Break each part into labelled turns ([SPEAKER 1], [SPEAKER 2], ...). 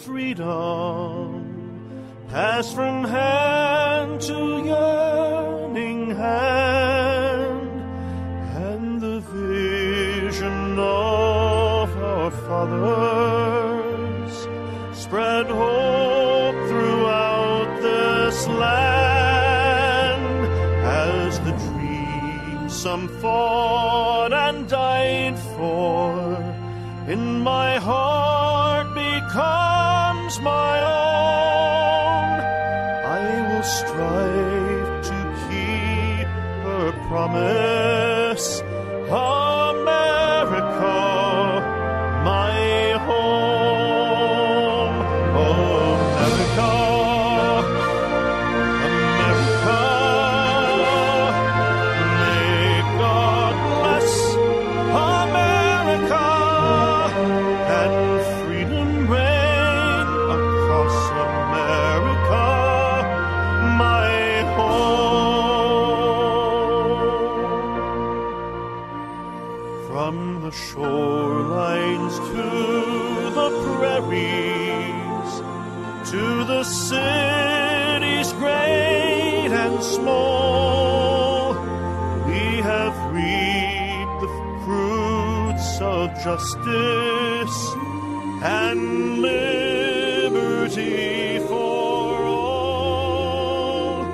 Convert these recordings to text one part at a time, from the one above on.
[SPEAKER 1] freedom pass from hand to yearning hand, and the vision of our fathers spread hope throughout this land, as the dream some fought and died for in my heart becomes my own. I will strive to keep her promise, America, my home. America, America, may God bless America, and freedom reign across America, my home. From the shorelines to the prairies, to the cities great and small, we have reaped the fruits of justice and liberty for all.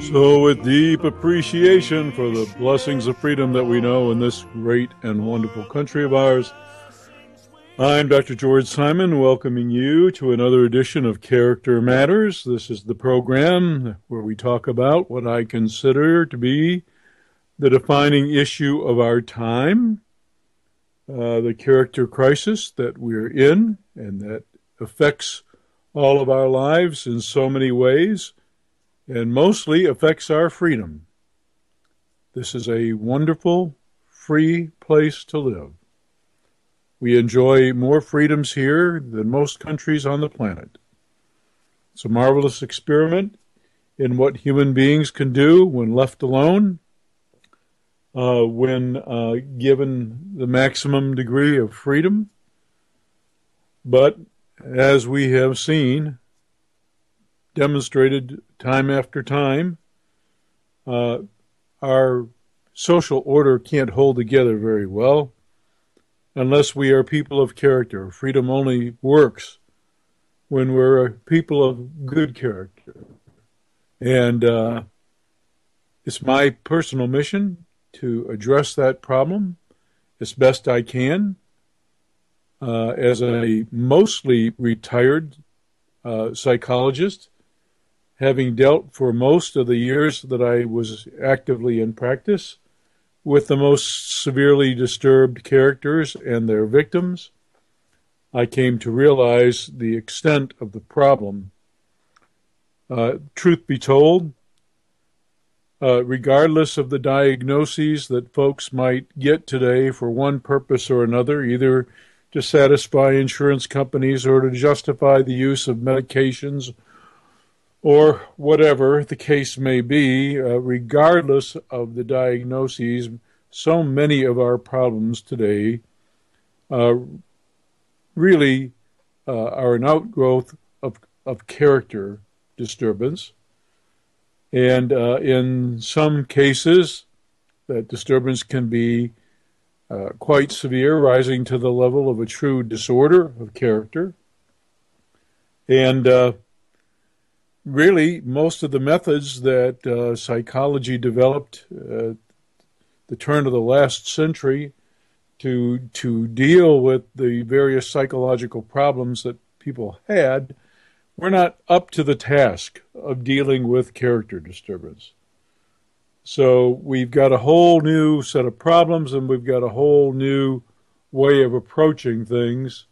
[SPEAKER 1] So with deep appreciation for the blessings of freedom that we know in this great and wonderful country of ours, I'm Dr. George Simon, welcoming you to another edition of Character Matters. This is the program where we talk about what I consider to be the defining issue of our time, the character crisis that we're in and that affects all of our lives in so many ways and mostly affects our freedom. This is a wonderful, free place to live. We enjoy more freedoms here than most countries on the planet. It's a marvelous experiment in what human beings can do when left alone, when given the maximum degree of freedom. But as we have seen, demonstrated time after time, our social order can't hold together very well unless we are people of character. Freedom only works when we're people of good character. And it's my personal mission to address that problem as best I can. As a mostly retired psychologist, having dealt for most of the years that I was actively in practice with the most severely disturbed characters and their victims, I came to realize the extent of the problem. Truth be told, regardless of the diagnoses that folks might get today for one purpose or another, either to satisfy insurance companies or to justify the use of medications or whatever the case may be, regardless of the diagnoses, so many of our problems today really are an outgrowth of character disturbance. And in some cases, that disturbance can be quite severe, rising to the level of a true disorder of character. And really, most of the methods that psychology developed at the turn of the last century to deal with the various psychological problems that people had were not up to the task of dealing with character disturbance. So we've got a whole new set of problems, and we've got a whole new way of approaching things.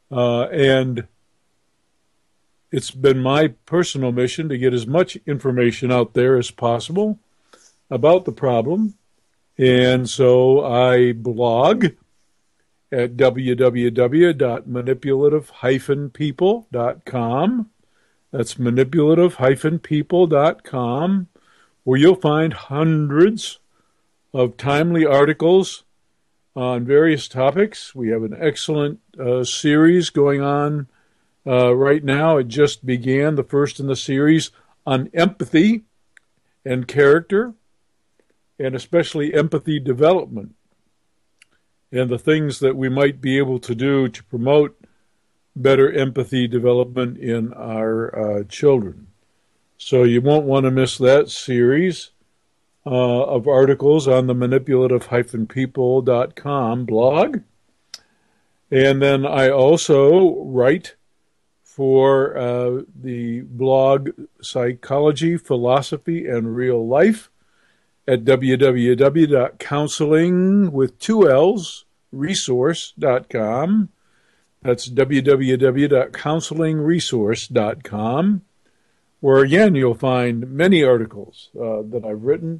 [SPEAKER 1] And it's been my personal mission to get as much information out there as possible about the problem. And so I blog at www.manipulative-people.com. That's manipulative-people.com, where you'll find hundreds of timely articles on various topics. We have an excellent series going on right now. It just began, the first in the series, on empathy and character, and especially empathy development, and the things that we might be able to do to promote better empathy development in our children. So you won't want to miss that series of articles on the manipulative-people.com blog. And then I also write for the blog Psychology, Philosophy, and Real Life at www.counselingresource.com. That's www.counselingresource.com, where again you'll find many articles that I've written.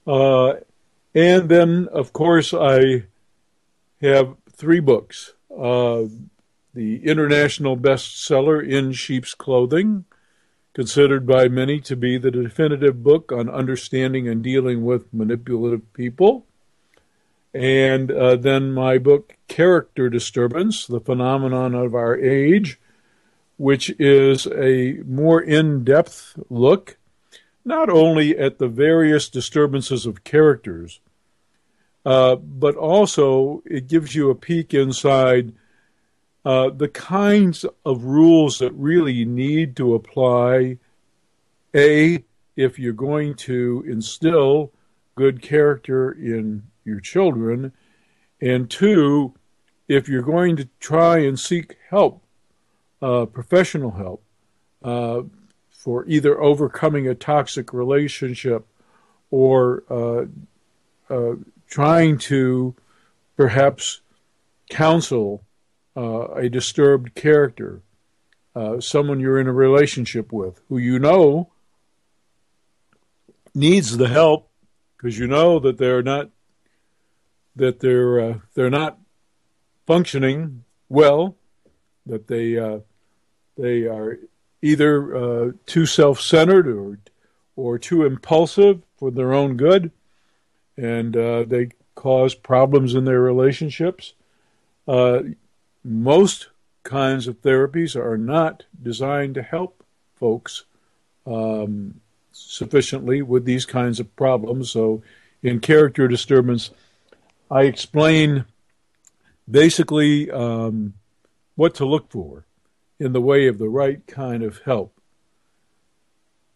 [SPEAKER 1] And then, of course, I have 3 books. The international bestseller, In Sheep's Clothing, considered by many to be the definitive book on understanding and dealing with manipulative people. And then my book, Character Disturbance, The Phenomenon of Our Age, which is a more in-depth look, not only at the various disturbances of characters, but also it gives you a peek inside the kinds of rules that really need to apply, A, if you're going to instill good character in your children, and 2, if you're going to try and seek help, professional help, for either overcoming a toxic relationship or trying to perhaps counsel a disturbed character, someone you're in a relationship with who you know needs the help because you know that they're not functioning well, that they are either too self-centered or too impulsive for their own good, and they cause problems in their relationships. Most kinds of therapies are not designed to help folks sufficiently with these kinds of problems. So in Character Disturbance, I explain basically what to look for in the way of the right kind of help.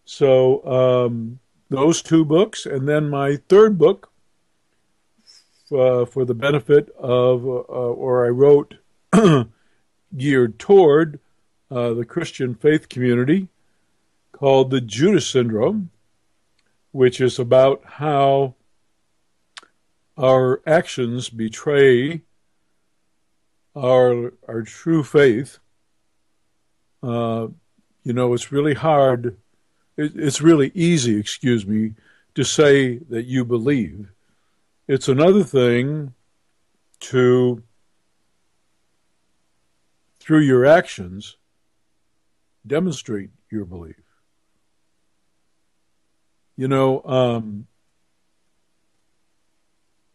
[SPEAKER 1] So those 2 books, and then my 3rd book for the benefit of, or I wrote geared toward the Christian faith community, called the Judas Syndrome, which is about how our actions betray our true faith. It's really hard, it's really easy, to say that you believe. It's another thing to, through your actions, demonstrate your belief.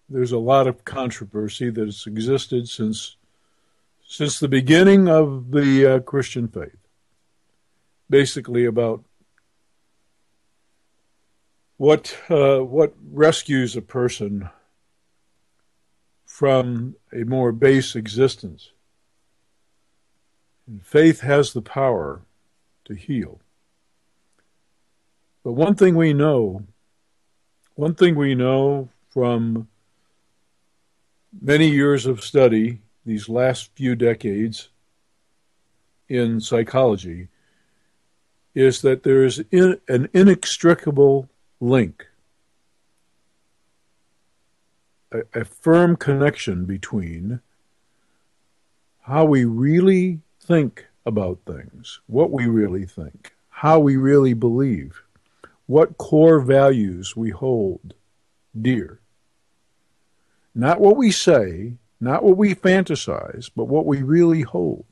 [SPEAKER 1] There's a lot of controversy that has existed since the beginning of the Christian faith, basically about what rescues a person from a more base existence. And faith has the power to heal. But one thing we know from many years of study, these last few decades in psychology, is that there is an inextricable link, a firm connection between how we really think about things, what we really think, how we really believe, what core values we hold dear. Not what we say, not what we fantasize, but what we really hold.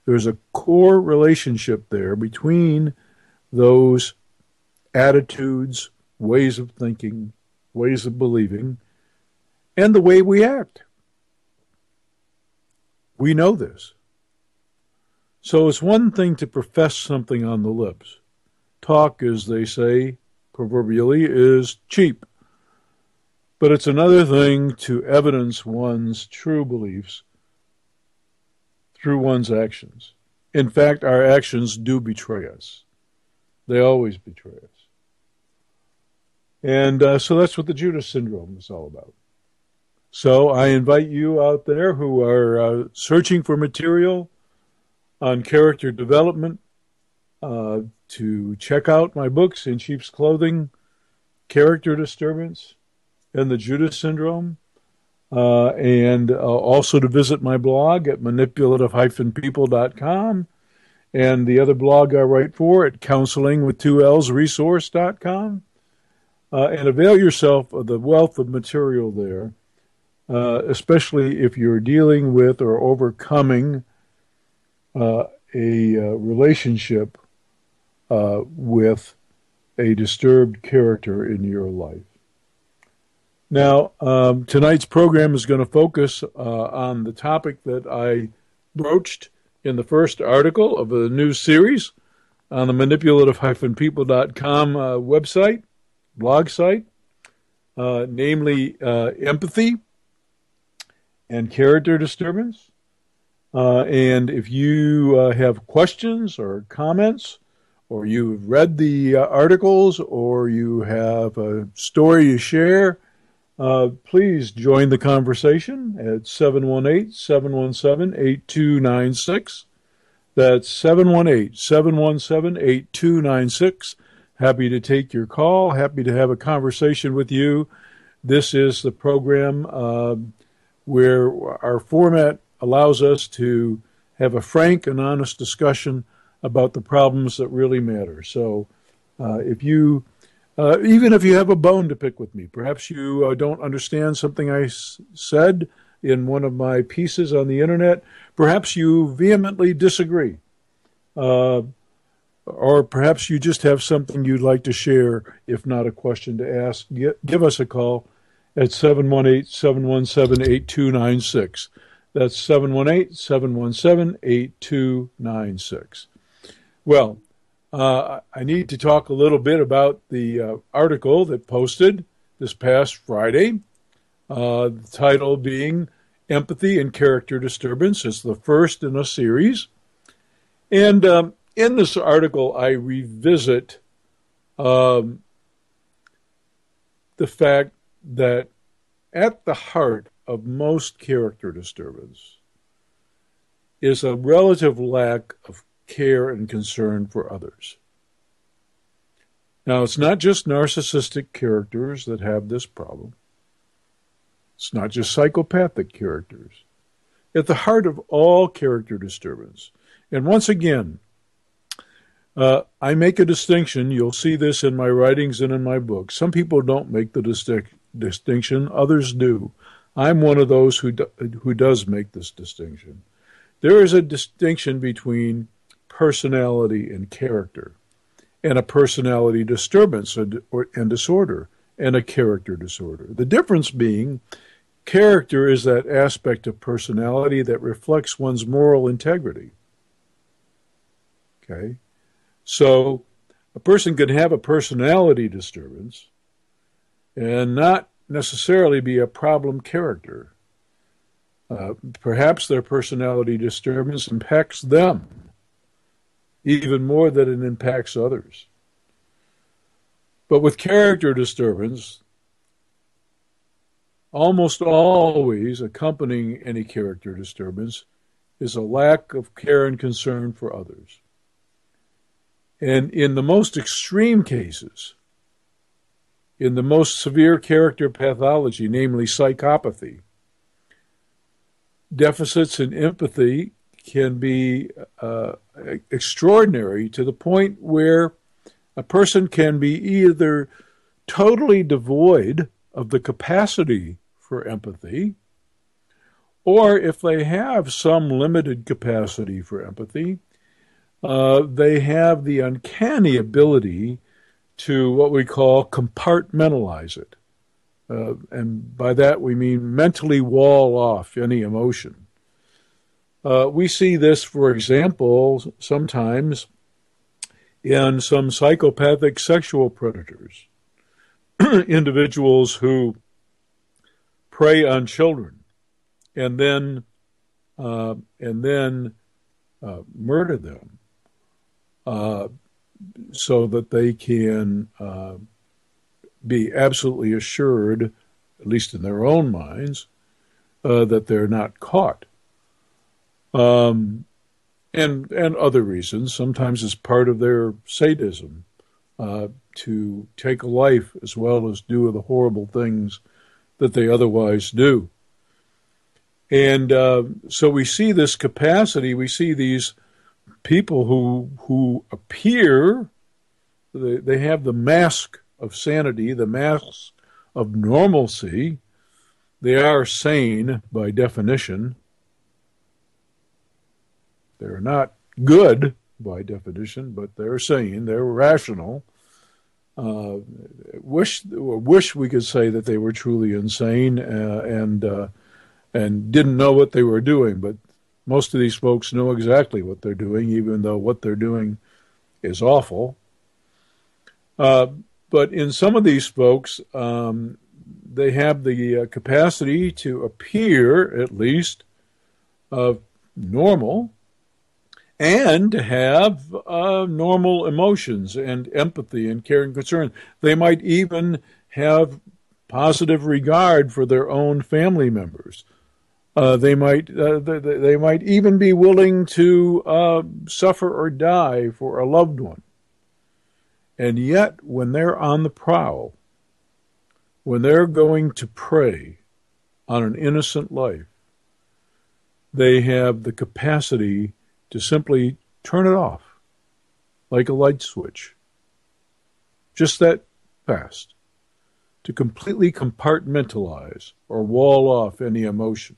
[SPEAKER 1] There's a core relationship there between those attitudes, ways of thinking, ways of believing, and the way we act. We know this. So it's one thing to profess something on the lips. Talk, as they say, proverbially, is cheap. But it's another thing to evidence one's true beliefs through one's actions. In fact, our actions do betray us. They always betray us. And so that's what the Judas Syndrome is all about. So I invite you out there who are searching for material on character development to check out my books, In Sheep's Clothing, Character Disturbance, and the Judas Syndrome, and also to visit my blog at manipulative-people.com, and the other blog I write for at counselingwith2lsresource.com, and avail yourself of the wealth of material there, especially if you're dealing with or overcoming a relationship with a disturbed character in your life. Now, tonight's program is going to focus on the topic that I broached in the first article of a new series on the manipulative-people.com website, blog site, namely empathy and character disturbance. And if you have questions or comments, or you've read the articles, or you have a story to share, please join the conversation at 718-717-8296. That's 718-717-8296. Happy to take your call. Happy to have a conversation with you. This is the program where our format allows us to have a frank and honest discussion about the problems that really matter. So if you even if you have a bone to pick with me, perhaps you don't understand something I said in one of my pieces on the internet, perhaps you vehemently disagree, or perhaps you just have something you'd like to share, if not a question to ask, give us a call at 718-717-8296. That's 718-717-8296. Well, I need to talk a little bit about the article that posted this past Friday, the title being Empathy and Character Disturbance. It's the first in a series. And in this article, I revisit the fact that at the heart of most character disturbance is a relative lack of care and concern for others. Now, it's not just narcissistic characters that have this problem. It's not just psychopathic characters. At the heart of all character disturbance, and once again, I make a distinction. You'll see this in my writings and in my books. Some people don't make the distinction. Others do. I'm one of those who does make this distinction. There is a distinction between personality and character, and a personality disturbance and disorder, and a character disorder. The difference being, character is that aspect of personality that reflects one's moral integrity. Okay? So, a person can have a personality disturbance and not necessarily be a problem character. Perhaps their personality disturbance impacts them even more than it impacts others. But with character disturbance, almost always accompanying any character disturbance is a lack of care and concern for others. And in the most extreme cases, in the most severe character pathology, namely psychopathy, deficits in empathy can be extraordinary to the point where a person can be either totally devoid of the capacity for empathy, or if they have some limited capacity for empathy, they have the uncanny ability to what we call compartmentalize it. and by that we mean mentally wall off any emotion. We see this, for example, sometimes in some psychopathic sexual predators, individuals who prey on children and then murder them so that they can be absolutely assured, at least in their own minds, that they're not caught. And other reasons. Sometimes it's part of their sadism to take a life as well as do the horrible things that they otherwise do. And so we see this capacity. We see these people who appear, they have the mask of sanity, the mask of normalcy. They are sane by definition. They're not good by definition, but they're sane, they're rational. Wish we could say that they were truly insane and didn't know what they were doing, but most of these folks know exactly what they're doing, even though what they're doing is awful. But in some of these folks, they have the capacity to appear, at least, normal, and to have normal emotions and empathy and care and concern. They might even have positive regard for their own family members. They might even be willing to suffer or die for a loved one. And yet, when they're on the prowl, when they're going to prey on an innocent life, they have the capacity to simply turn it off like a light switch. Just that fast. To completely compartmentalize or wall off any emotion.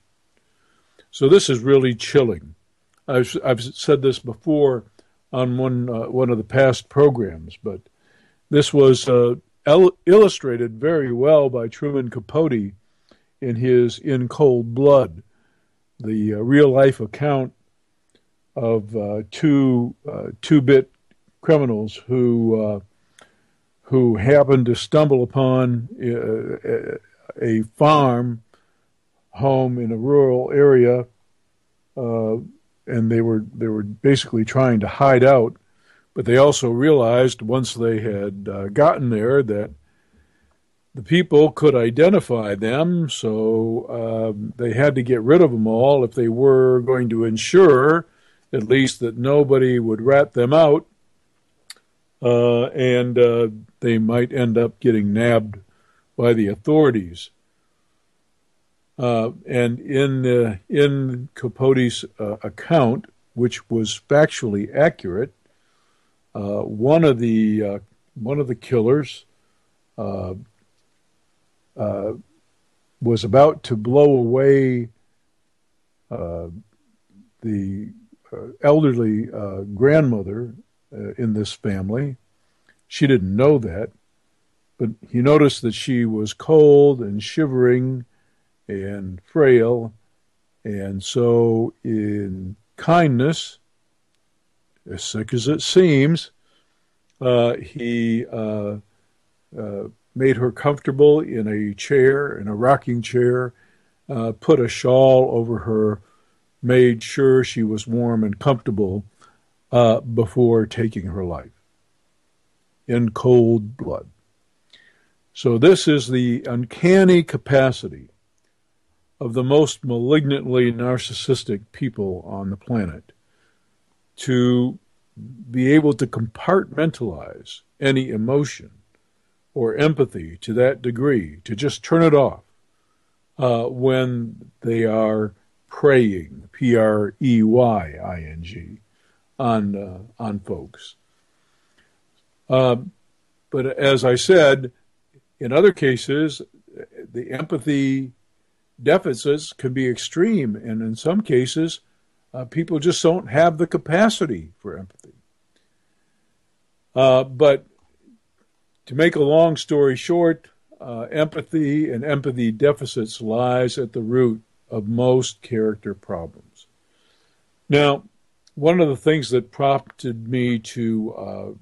[SPEAKER 1] So this is really chilling. I've said this before on one of the past programs, but this was illustrated very well by Truman Capote in his In Cold Blood, the real-life account of two-bit criminals who happened to stumble upon a farm home in a rural area, and they were basically trying to hide out. But they also realized once they had gotten there that the people could identify them, so they had to get rid of them all if they were going to ensure at least that nobody would rat them out, and they might end up getting nabbed by the authorities. And in Capote's account, which was factually accurate, one of the killers was about to blow away the elderly grandmother in this family. She didn't know that, but he noticed that she was cold and shivering and frail, and so in kindness, as sick as it seems, he made her comfortable in a chair, in a rocking chair, put a shawl over her, made sure she was warm and comfortable before taking her life in cold blood. So this is the uncanny capacity of the most malignantly narcissistic people on the planet to be able to compartmentalize any emotion or empathy to that degree, to just turn it off when they are preying, Preying, on folks. But as I said, in other cases, the empathy deficits can be extreme, and in some cases, people just don't have the capacity for empathy. But to make a long story short, empathy and empathy deficits lies at the root of most character problems. Now, one of the things that prompted me to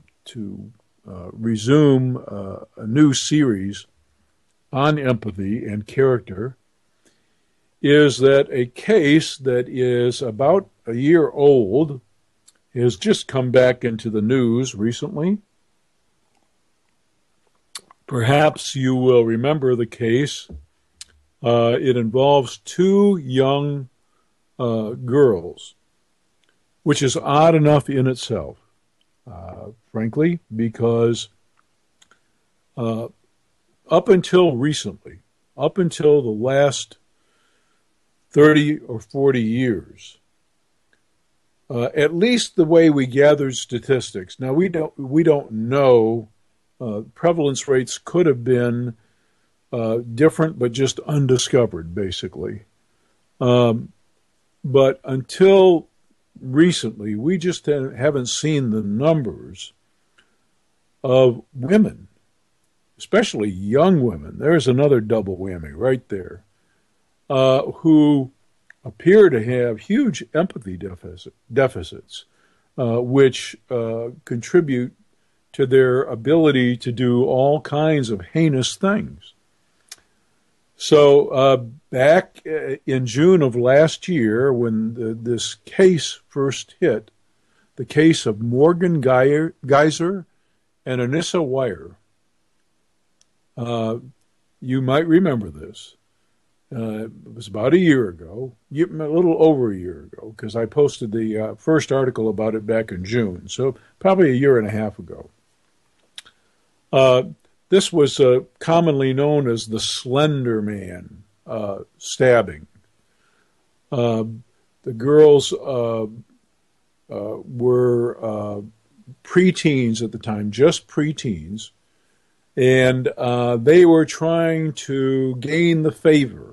[SPEAKER 1] resume a new series on empathy and character is that a case that is about a year old has just come back into the news recently. Perhaps you will remember the case. It involves two young girls, which is odd enough in itself, frankly, because up until recently, up until the last 30 or 40 years, at least the way we gathered statistics. Now we don't know. Prevalence rates could have been different, but just undiscovered, basically. But until recently, we just haven't seen the numbers of women, especially young women. There's another double whammy right there, who appear to have huge empathy deficits, which contribute to their ability to do all kinds of heinous things. So back in June of last year, when this case first hit, the case of Morgan Geyser and Anissa Weier, you might remember this. It was about a year ago, a little over a year ago, because I posted the first article about it back in June, so probably a year and a half ago. This was commonly known as the Slenderman stabbing. The girls were preteens at the time, just preteens, and they were trying to gain the favor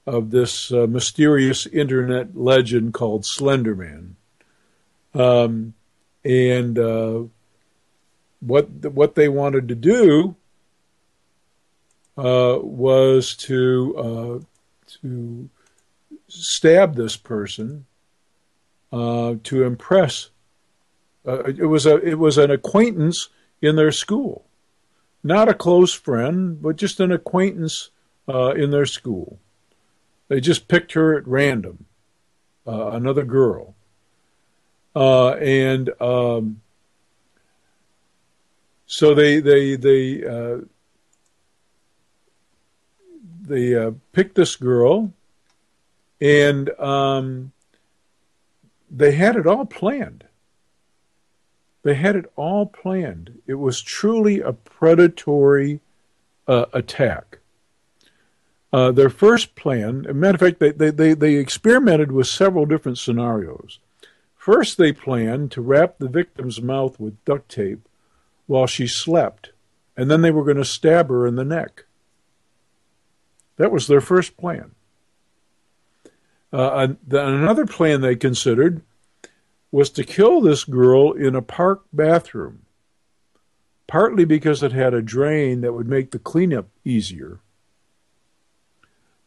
[SPEAKER 1] of this mysterious internet legend called Slenderman. What they wanted to do was to stab this person to impress. It was an acquaintance in their school, not a close friend, but just an acquaintance in their school. They just picked her at random, another girl, so they picked this girl, and they had it all planned. They had it all planned. It was truly a predatory attack. Their first plan, as a matter of fact, they experimented with several different scenarios. First, they planned to wrap the victim's mouth with duct tape while she slept, and then they were going to stab her in the neck. That was their first plan. Another plan they considered was to kill this girl in a park bathroom, partly because it had a drain that would make the cleanup easier.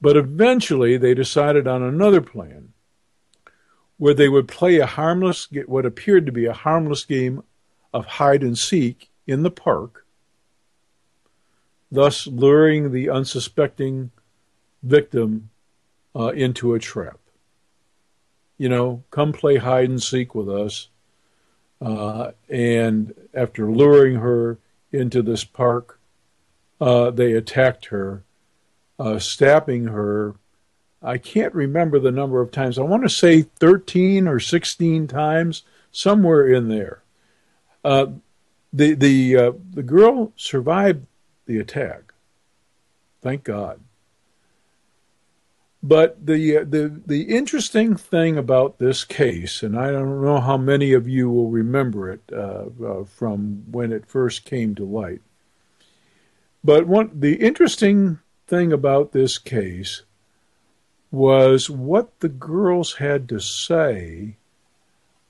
[SPEAKER 1] But eventually they decided on another plan where they would play what appeared to be a harmless game of hide and seek in the park, thus luring the unsuspecting victim into a trap. You know, come play hide and seek with us. And after luring her into this park, they attacked her, stabbing her. I can't remember the number of times. I want to say 13 or 16 times, somewhere in there. The girl survived the attack. Thank God. But the interesting thing about this case, and I don't know how many of you will remember it from when it first came to light, but the interesting thing about this case was what the girls had to say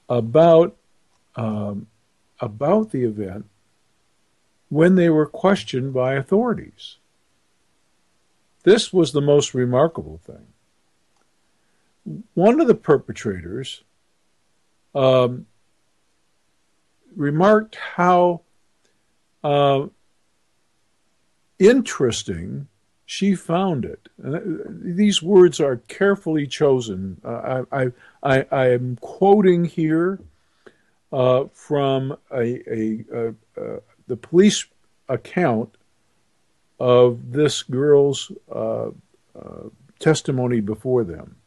[SPEAKER 1] about the event when they were questioned by authorities. this was the most remarkable thing. One of the perpetrators remarked how interesting she found it. And these words are carefully chosen. I am quoting here from the police account of this girl's testimony before them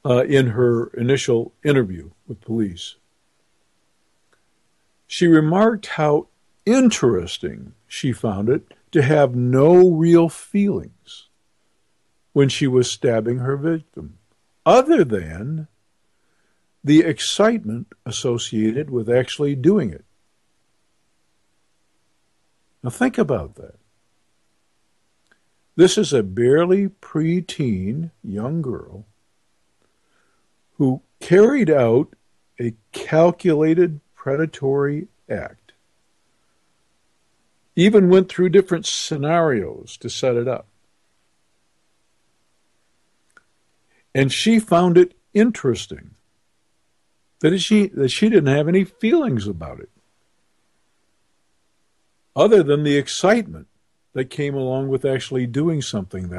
[SPEAKER 1] in her initial interview with police. She remarked how interesting she found it to have no real feelings when she was stabbing her victim, other than the excitement associated with actually doing it. Now think about that. This is a barely preteen young girl who carried out a calculated predatory act, even went through different scenarios to set it up. And she found it interesting that she didn't have any feelings about it, other than the excitement that came along with actually doing something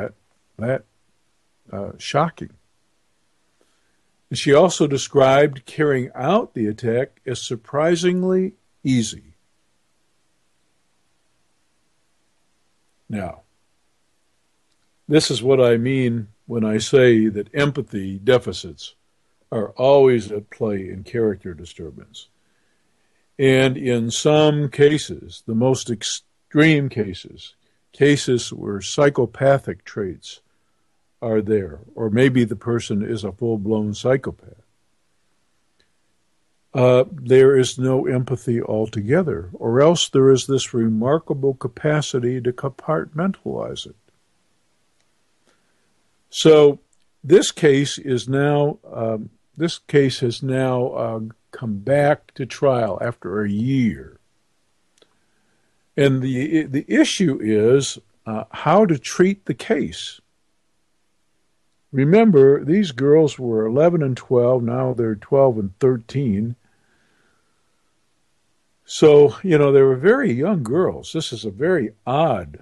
[SPEAKER 1] that shocking. And she also described carrying out the attack as surprisingly easy. Now, this is what I mean when I say that empathy deficits are always at play in character disturbance. And in some cases, the most extreme cases where psychopathic traits are there, or maybe the person is a full-blown psychopath, there is no empathy altogether, or else there is this remarkable capacity to compartmentalize it. So this case has now come back to trial after a year, and the issue is how to treat the case. Remember, these girls were 11 and 12. Now they're 12 and 13. So, they were very young girls. This is a very odd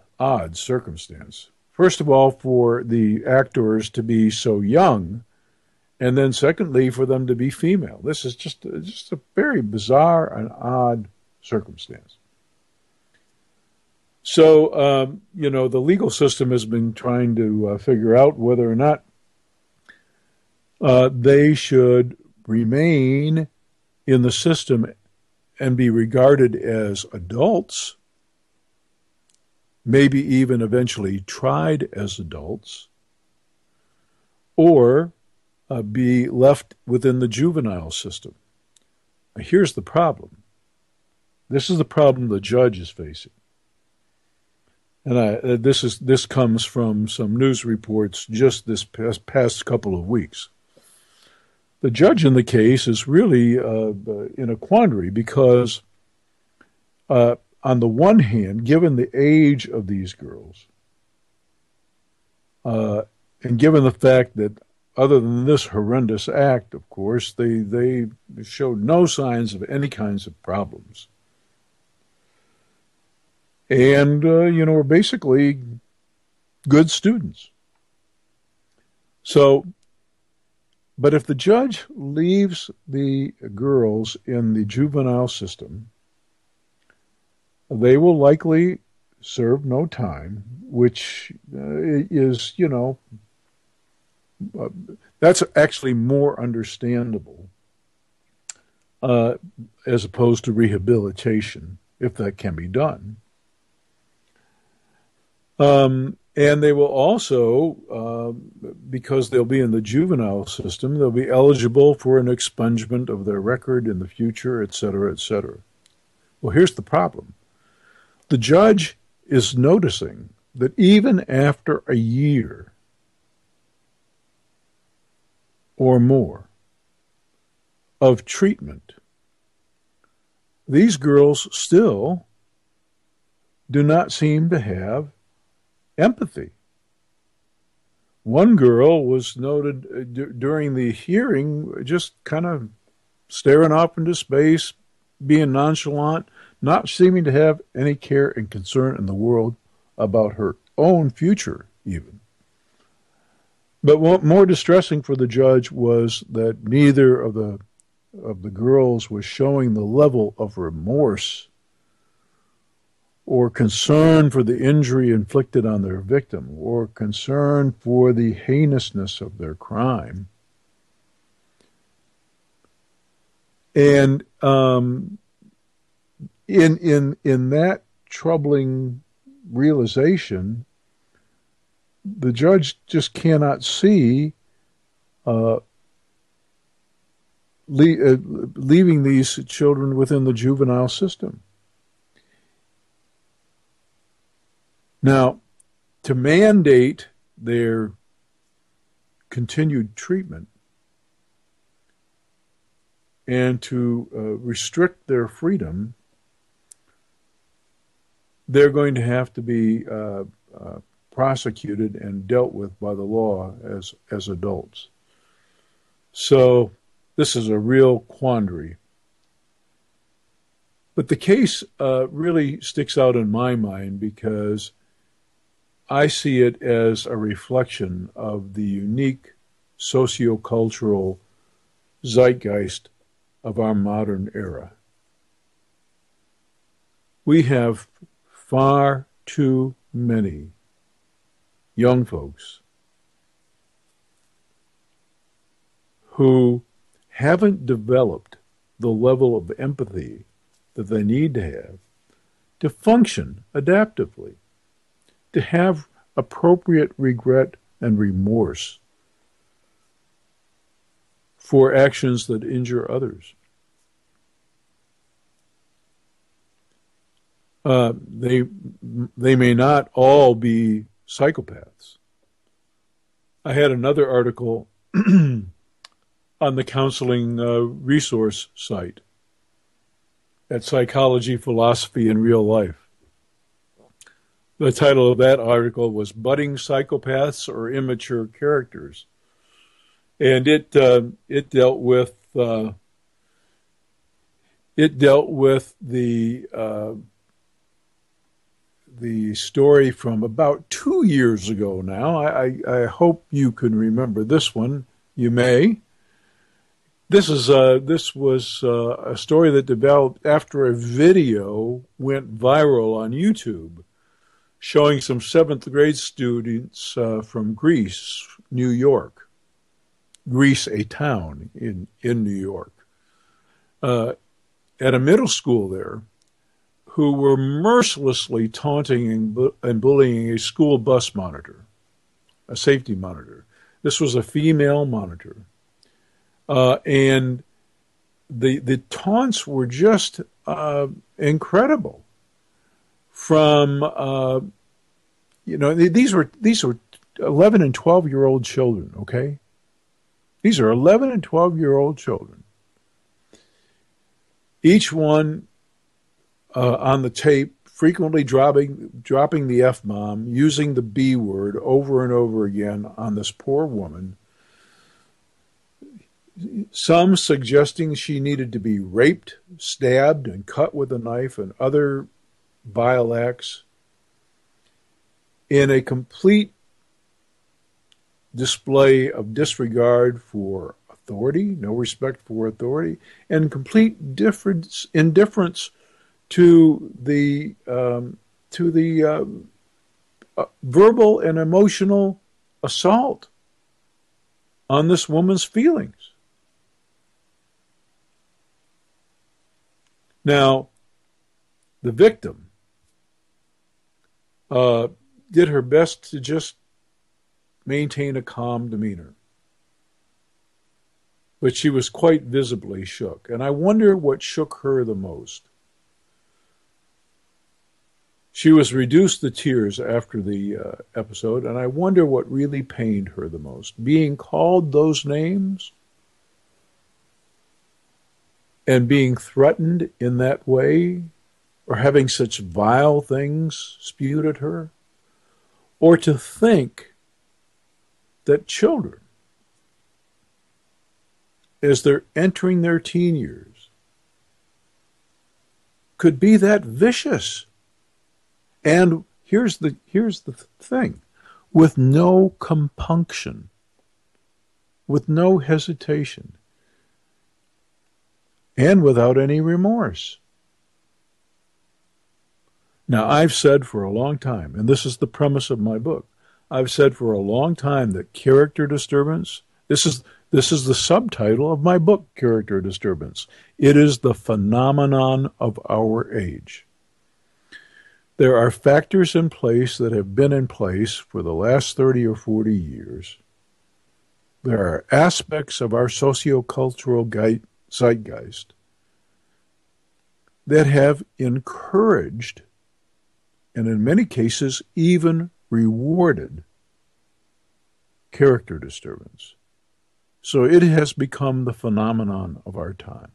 [SPEAKER 1] circumstance. First of all, for the actors to be so young, and then secondly, for them to be female. This is just a very bizarre and odd circumstance. So, the legal system has been trying to figure out whether or not they should remain in the system and be regarded as adults, maybe even eventually tried as adults, or be left within the juvenile system. Now, here's the problem. This is the problem the judge is facing. And this comes from some news reports just this past couple of weeks. The judge in the case is really in a quandary because, on the one hand, given the age of these girls, and given the fact that other than this horrendous act, of course, they showed no signs of any kinds of problems. And, were basically good students. So, but if the judge leaves the girls in the juvenile system, they will likely serve no time, which is, that's actually more understandable as opposed to rehabilitation, if that can be done. And they will also, because they'll be in the juvenile system, they'll be eligible for an expungement of their record in the future, et cetera, et cetera. Well, here's the problem. The judge is noticing that even after a year or more of treatment, these girls still do not seem to have empathy. One girl was noted during the hearing just kind of staring off into space, being nonchalant, not seeming to have any care and concern in the world about her own future, even. But what more distressing for the judge was that neither of the girls was showing the level of remorse or concern for the injury inflicted on their victim, or concern for the heinousness of their crime. And in that troubling realization, the judge just cannot see leaving these children within the juvenile system. Now, to mandate their continued treatment and to restrict their freedom, they're going to have to be prosecuted and dealt with by the law as adults. So this is a real quandary. But the case really sticks out in my mind because I see it as a reflection of the unique sociocultural zeitgeist of our modern era. We have far too many young folks who haven't developed the level of empathy that they need to have to function adaptively, to have appropriate regret and remorse for actions that injure others. They may not all be psychopaths. I had another article on the counseling resource site at Psychology, Philosophy, and Real Life. The title of that article was Budding Psychopaths or Immature Characters. And it dealt with the story from about 2 years ago now. I hope you can remember this one. You may. This was a story that developed after a video went viral on YouTube, showing some 7th grade students from Greece, New York. Greece, a town in New York, at a middle school there, who were mercilessly taunting and bullying a school bus monitor, a safety monitor. This was a female monitor. And the taunts were just incredible. From, these were 11 and 12-year-old children, okay? These are 11 and 12-year-old children. Each one on the tape frequently dropping the F-bomb, using the B word over and over again on this poor woman. Some suggesting she needed to be raped, stabbed, and cut with a knife, and other vile acts, in a complete display of disregard for authority, no respect for authority, and complete indifference to the verbal and emotional assault on this woman's feelings. Now, the victim did her best to just maintain a calm demeanor, but she was quite visibly shook. And I wonder what shook her the most. She was reduced to tears after the episode, and I wonder what really pained her the most. Being called those names and being threatened in that way or having such vile things spewed at her, or to think that children, as they're entering their teen years, could be that vicious. And here's the thing, with no compunction, with no hesitation, and without any remorse. Now, I've said for a long time, and this is the premise of my book, I've said for a long time that character disturbance, this is the subtitle of my book, Character Disturbance. It is the phenomenon of our age. There are factors in place that have been in place for the last 30 or 40 years. There are aspects of our sociocultural zeitgeist that have encouraged, and in many cases even rewarded, character disturbance. So it has become the phenomenon of our time.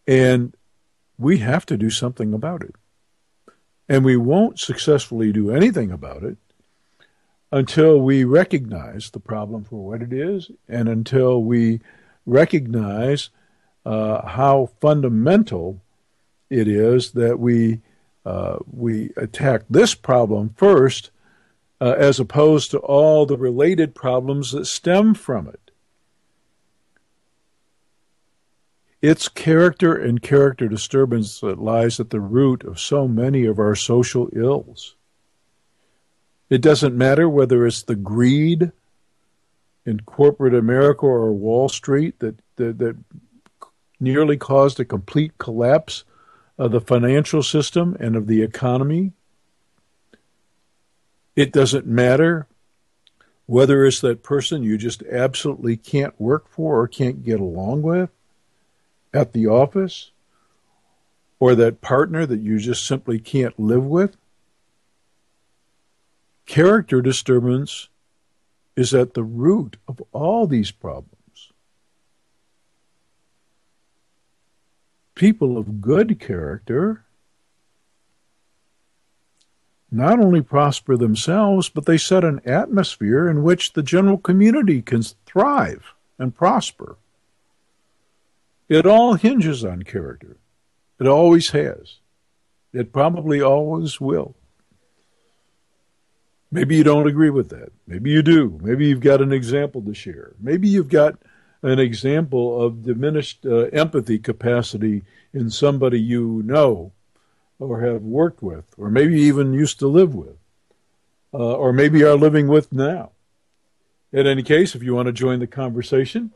[SPEAKER 1] And we have to do something about it. And we won't successfully do anything about it until we recognize the problem for what it is, and until we recognize how fundamental it is that we attack this problem first, as opposed to all the related problems that stem from it. It's character and character disturbance that lies at the root of so many of our social ills. It doesn't matter whether it's the greed in corporate America or Wall Street that nearly caused a complete collapse of the financial system and of the economy. It doesn't matter whether it's that person you just absolutely can't work for or can't get along with at the office, or that partner that you just simply can't live with. Character disturbance is at the root of all these problems. People of good character not only prosper themselves, but they set an atmosphere in which the general community can thrive and prosper. It all hinges on character. It always has. It probably always will. Maybe you don't agree with that. Maybe you do. Maybe you've got an example to share. Maybe you've got an example of diminished empathy capacity in somebody you know or have worked with, or maybe even used to live with, or maybe are living with now. In any case, if you want to join the conversation,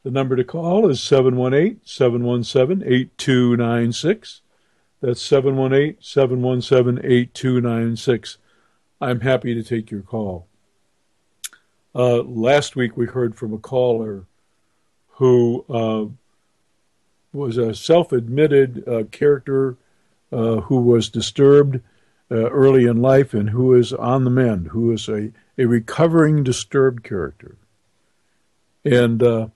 [SPEAKER 1] the number to call is 718-717-8296. That's 718-717-8296. I'm happy to take your call. Last week we heard from a caller who was a self-admitted character who was disturbed early in life and who is on the mend, who is a recovering disturbed character. And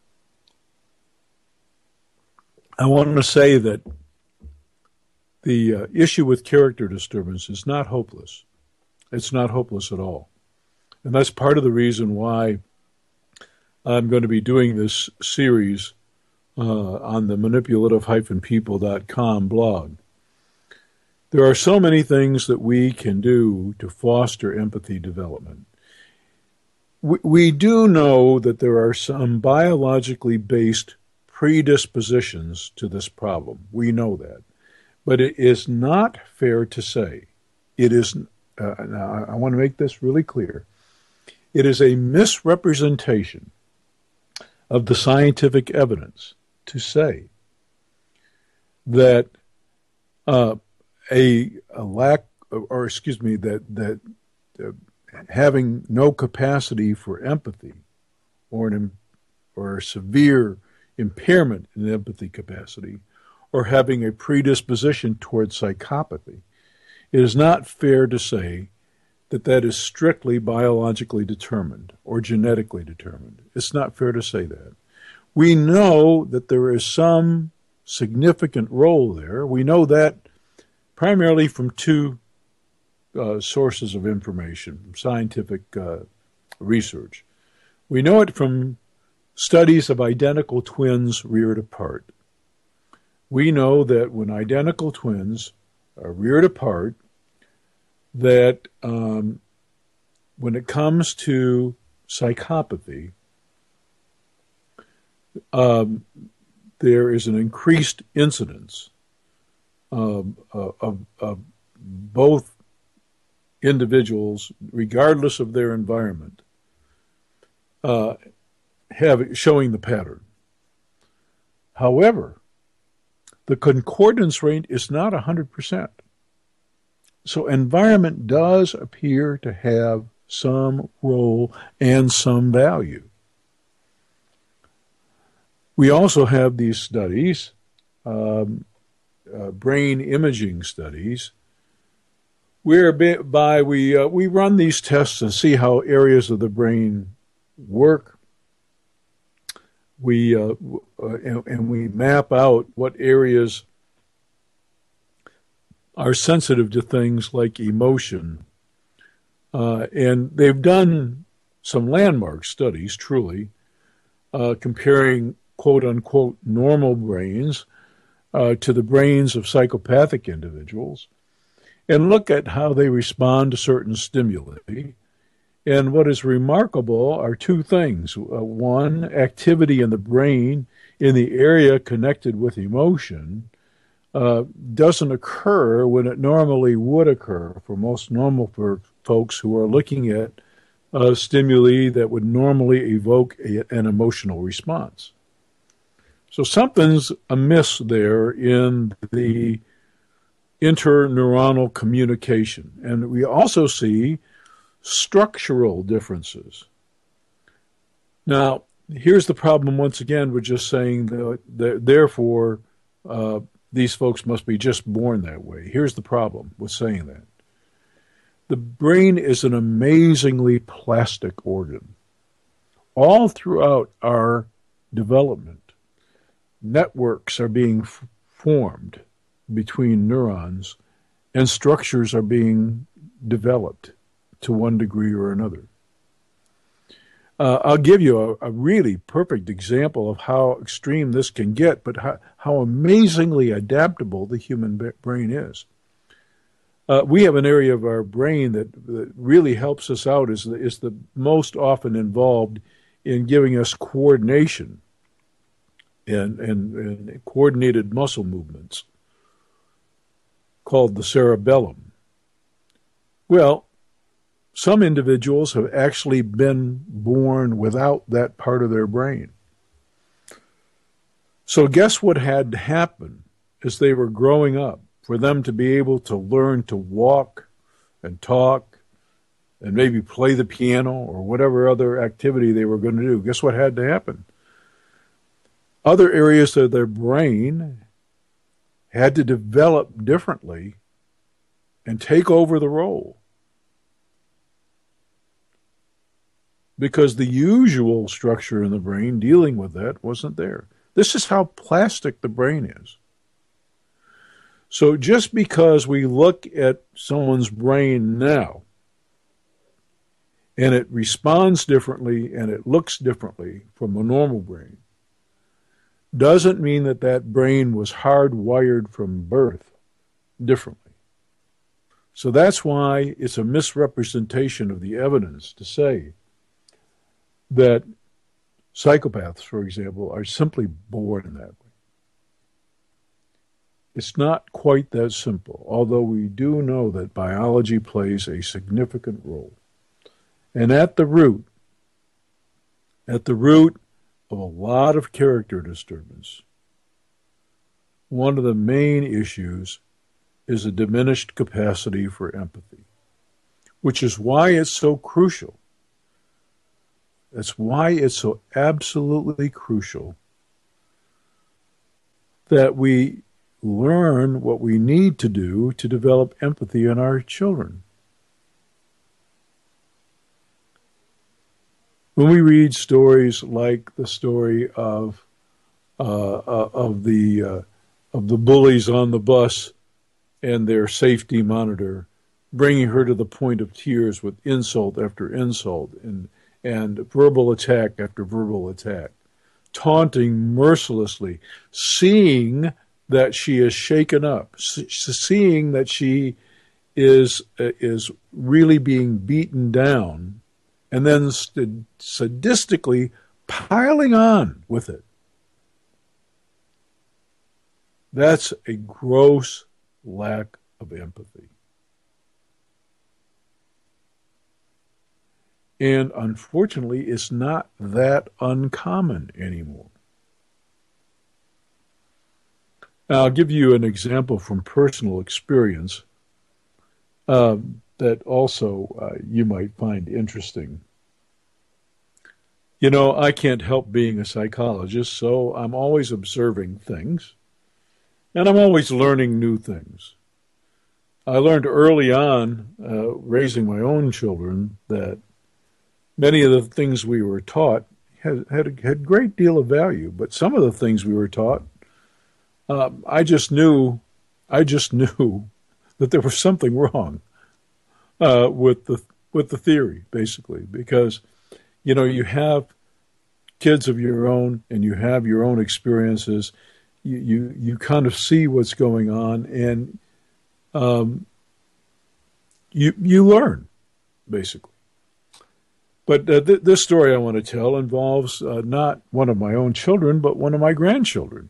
[SPEAKER 1] I want to say that the issue with character disturbance is not hopeless. It's not hopeless at all. And that's part of the reason why I'm going to be doing this series on the manipulative-people.com blog. There are so many things that we can do to foster empathy development. We do know that there are some biologically based predispositions to this problem. We know that. But it is not fair to say, now I want to make this really clear, it is a misrepresentation of the scientific evidence to say that having no capacity for empathy or a severe impairment in empathy capacity or having a predisposition towards psychopathy, it is not fair to say that that is strictly biologically determined or genetically determined. It's not fair to say that. We know that there is some significant role there. We know that primarily from two sources of information, scientific research. We know it from studies of identical twins reared apart. We know that when identical twins are reared apart, that when it comes to psychopathy, there is an increased incidence of both individuals, regardless of their environment, showing the pattern. However, the concordance rate is not 100%. So environment does appear to have some role and some value. We also have these studies, brain imaging studies, whereby we run these tests and see how areas of the brain work. And we map out what areas are sensitive to things like emotion. And they've done some landmark studies, truly, comparing quote-unquote normal brains to the brains of psychopathic individuals, and look at how they respond to certain stimuli. And what is remarkable are two things. One, activity in the brain in the area connected with emotion doesn't occur when it normally would occur for most normal folks who are looking at stimuli that would normally evoke an emotional response. So something's amiss there in the interneuronal communication. And we also see structural differences. Now, here's the problem once again with just saying that therefore these folks must be just born that way. Here's the problem with saying that. The brain is an amazingly plastic organ. All throughout our development, networks are being formed between neurons and structures are being developed to one degree or another. I'll give you a really perfect example of how extreme this can get, but how amazingly adaptable the human brain is. We have an area of our brain that really helps us out, is the most often involved in giving us coordination and coordinated muscle movements, called the cerebellum. Well, some individuals have actually been born without that part of their brain. So guess what had to happen as they were growing up for them to be able to learn to walk and talk and maybe play the piano or whatever other activity they were going to do? Guess what had to happen? Other areas of their brain had to develop differently and take over the role, because the usual structure in the brain dealing with that wasn't there. This is how plastic the brain is. So just because we look at someone's brain now and it responds differently and it looks differently from a normal brain, doesn't mean that that brain was hardwired from birth differently. So that's why it's a misrepresentation of the evidence to say that psychopaths, for example, are simply born that way. It's not quite that simple, although we do know that biology plays a significant role. And at the root of a lot of character disturbance, one of the main issues is a diminished capacity for empathy, which is why it's so crucial. That's why it's so absolutely crucial that we learn what we need to do to develop empathy in our children. When we read stories like the story of the of the bullies on the bus and their safety monitor, bringing her to the point of tears with insult after insult and verbal attack after verbal attack, taunting mercilessly, seeing that she is shaken up, seeing that she is really being beaten down, and then sadistically piling on with it. That's a gross lack of empathy. And unfortunately, it's not that uncommon anymore. Now, I'll give you an example from personal experience that also you might find interesting. You know, I can't help being a psychologist, so I'm always observing things, and I'm always learning new things. I learned early on, raising my own children, that many of the things we were taught had a great deal of value, but some of the things we were taught, I just knew that there was something wrong with the theory, basically, because you know you have kids of your own and you have your own experiences. You kind of see what's going on, and you learn, basically. But this story I want to tell involves not one of my own children, but one of my grandchildren.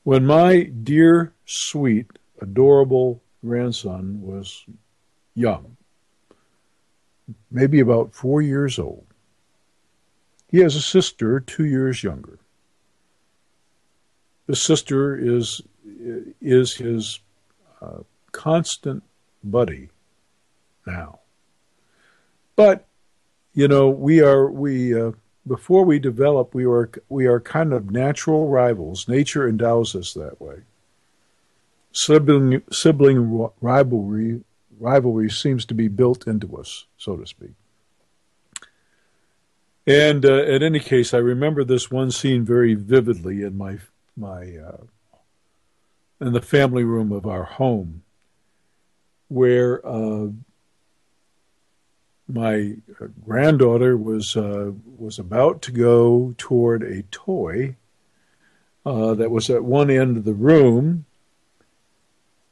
[SPEAKER 1] When my dear, sweet, adorable grandson was young, maybe about 4 years old, he has a sister 2 years younger. The sister is his constant buddy now. But you know, before we develop, we are kind of natural rivals. Nature endows us that way. Sibling rivalry seems to be built into us, so to speak. And in any case, I remember this one scene very vividly in in the family room of our home, where my granddaughter was about to go toward a toy that was at one end of the room,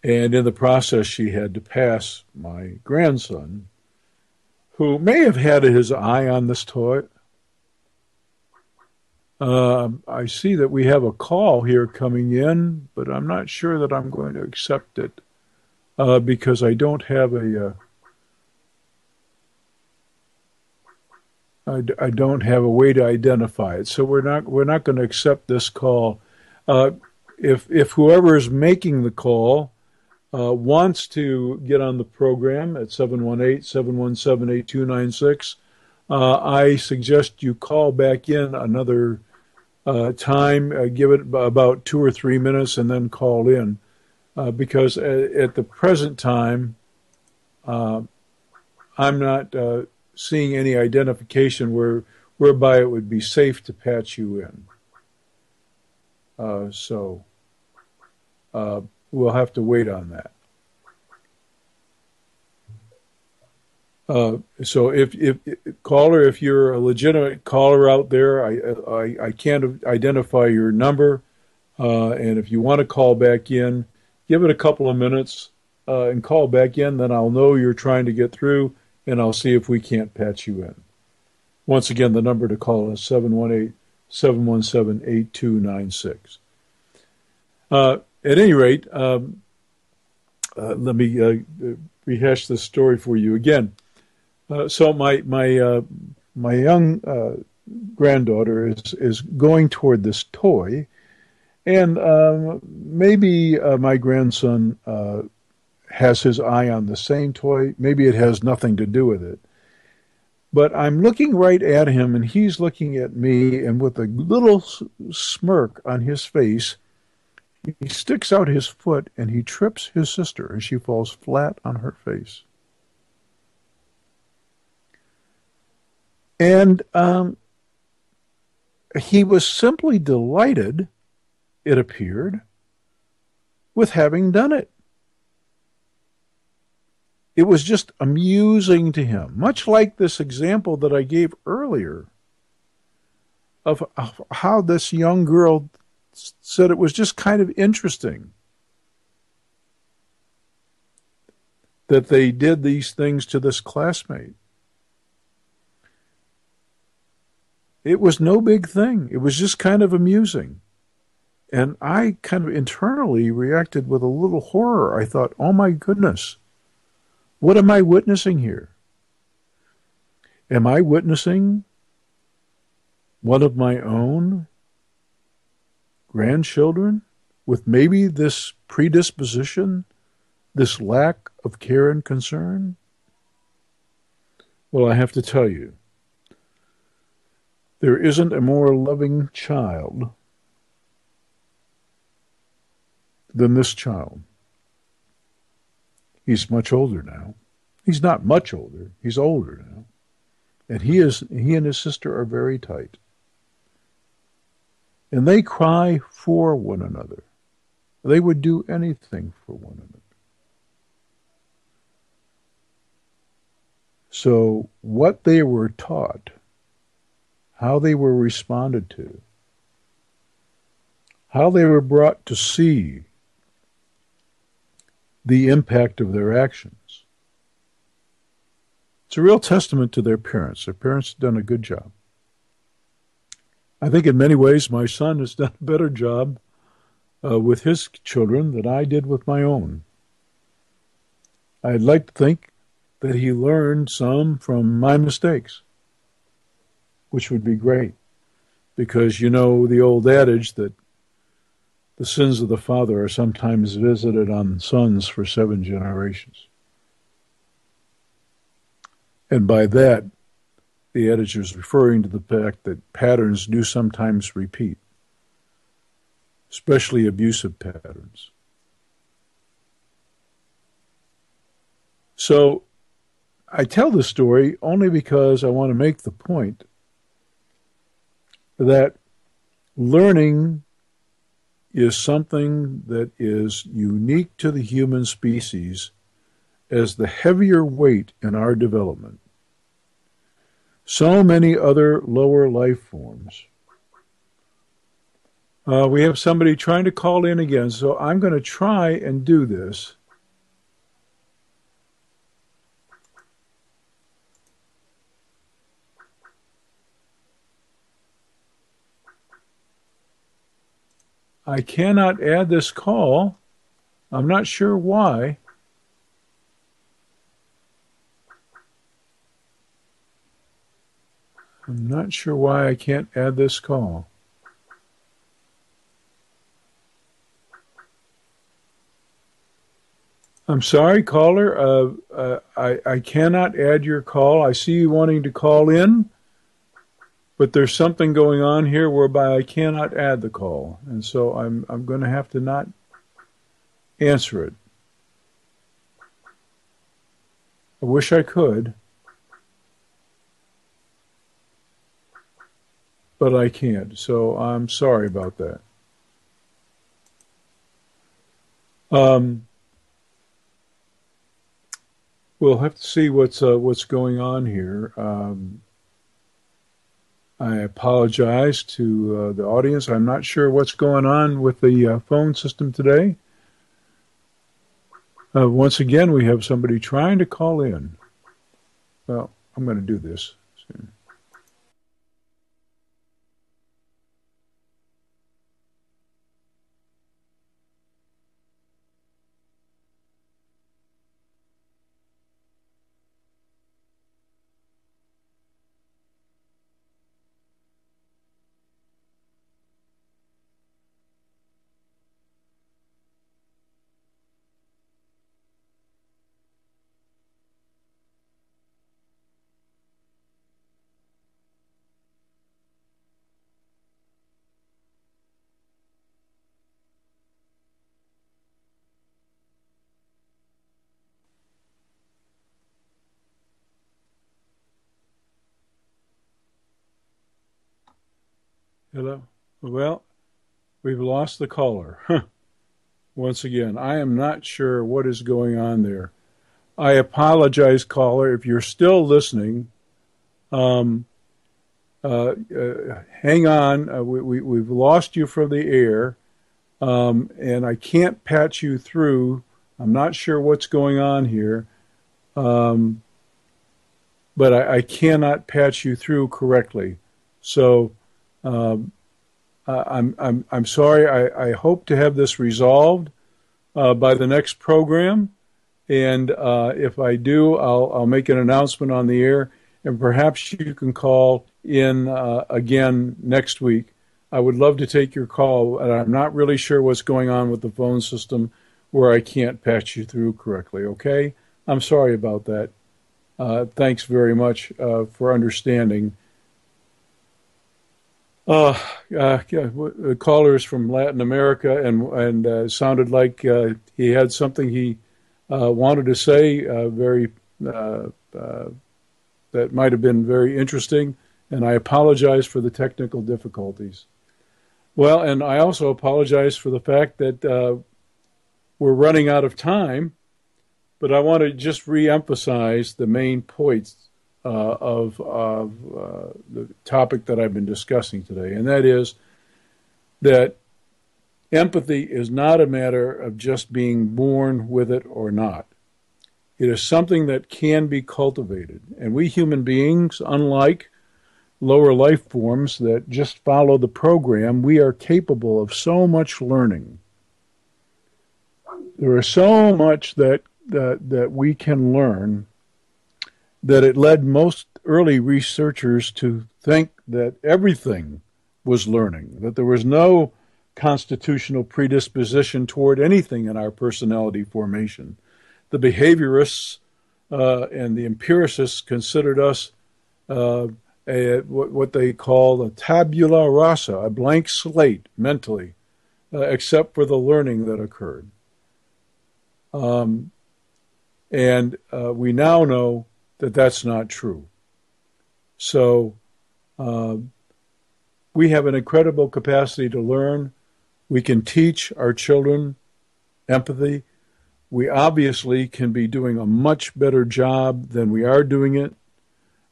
[SPEAKER 1] and in the process she had to pass my grandson, who may have had his eye on this toy. I see that we have a call here coming in, but I'm not sure that I'm going to accept it because I don't have I don't have a way to identify it, so we're not going to accept this call. If whoever is making the call wants to get on the program at 718-717-8296, I suggest you call back in another time, give it about 2 or 3 minutes, and then call in, because at the present time, I'm not seeing any identification whereby it would be safe to patch you in. So we'll have to wait on that. So if caller, if you're a legitimate caller out there, I can't identify your number, and if you want to call back in, give it a couple of minutes and call back in. Then I'll know you're trying to get through, and I'll see if we can't patch you in. Once again, the number to call is 718-717-8296. At any rate, let me rehash this story for you again. So my young granddaughter is going toward this toy, and maybe my grandson has his eye on the same toy. Maybe it has nothing to do with it. But I'm looking right at him, and he's looking at me, and with a little smirk on his face, he sticks out his foot, and he trips his sister, and she falls flat on her face. And he was simply delighted it appeared, with having done it. It was just amusing to him, much like this example that I gave earlier of how this young girl said it was just kind of interesting that they did these things to this classmate. It was no big thing. It was just kind of amusing. And I kind of internally reacted with a little horror. I thought, oh my goodness, what am I witnessing here? Am I witnessing one of my own grandchildren with maybe this predisposition, this lack of care and concern? Well, I have to tell you, there isn't a more loving child than this child. He's much older now. He's not much older. He's older now. And he and his sister are very tight. And they cry for one another. They would do anything for one another. So what they were taught, how they were responded to, how they were brought to see the impact of their actions. It's a real testament to their parents. Their parents have done a good job. I think in many ways my son has done a better job with his children than I did with my own. I'd like to think that he learned some from my mistakes, which would be great, because you know the old adage that the sins of the father are sometimes visited on sons for 7 generations. And by that, the adage is referring to the fact that patterns do sometimes repeat, especially abusive patterns. So I tell this story only because I want to make the point that learning is something that is unique to the human species as the heavier weight in our development. So many other lower life forms. We have somebody trying to call in again, so I'm going to try and do this. I cannot add this call. I'm not sure why. I'm not sure why I can't add this call. I'm sorry, caller. I cannot add your call. I see you wanting to call in, but there's something going on here whereby I cannot add the call, and so I'm going to have to not answer it. I wish I could, but I can't. So I'm sorry about that. We'll have to see what's going on here. I apologize to the audience. I'm not sure what's going on with the phone system today. Once again, we have somebody trying to call in. Well, I'm going to do this soon. Hello? Well, We've lost the caller. Once again, I am not sure what is going on there. I apologize, caller, if you're still listening. Hang on. We've lost you from the air, and I can't patch you through. I'm not sure what's going on here, but I cannot patch you through correctly. So I'm sorry. I hope to have this resolved by the next program, and if I do, I'll make an announcement on the air, and perhaps you can call in again next week. I would love to take your call, and I'm not really sure what's going on with the phone system where I can't patch you through correctly. Okay, I'm sorry about that. Thanks very much for understanding. The caller is from Latin America and sounded like he had something he wanted to say, that might have been very interesting, and I apologize for the technical difficulties. Well, and I also apologize for the fact that we're running out of time, but I want to just re-emphasize the main points of the topic that I've been discussing today, and that is that empathy is not a matter of just being born with it or not. It is something that can be cultivated, and we human beings, unlike lower life forms that just follow the program, we are capable of so much learning. There is so much that we can learn that it led most early researchers to think that everything was learning, that there was no constitutional predisposition toward anything in our personality formation. The behaviorists and the empiricists considered us what they call a tabula rasa, a blank slate mentally, except for the learning that occurred. And we now know that that's not true. So we have an incredible capacity to learn. We can teach our children empathy. We obviously can be doing a much better job than we are doing it.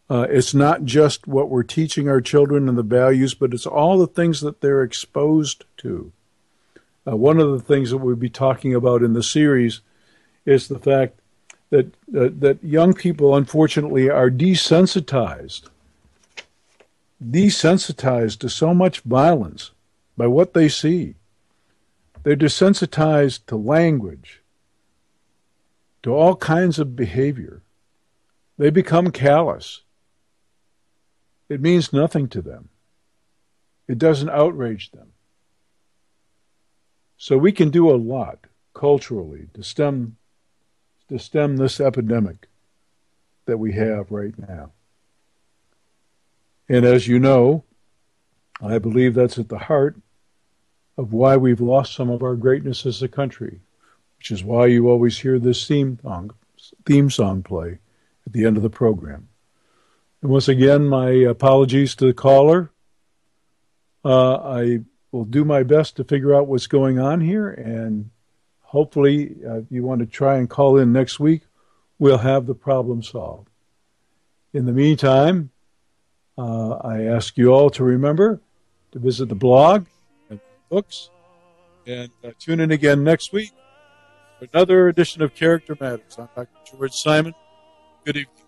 [SPEAKER 1] It's not just what we're teaching our children and the values, but it's all the things that they're exposed to. One of the things that we'll be talking about in the series is the fact that young people, unfortunately, are desensitized to so much violence by what they see. They're desensitized to language, to all kinds of behavior. They become callous. It means nothing to them. It doesn't outrage them. So we can do a lot culturally to stem this epidemic that we have right now. And as you know, I believe that's at the heart of why we've lost some of our greatness as a country, which is why you always hear this theme song play at the end of the program. And once again, my apologies to the caller. I will do my best to figure out what's going on here, and hopefully, if you want to try and call in next week, we'll have the problem solved. In the meantime, I ask you all to remember to visit the blog and books, and tune in again next week for another edition of Character Matters. I'm Dr. George Simon. Good evening.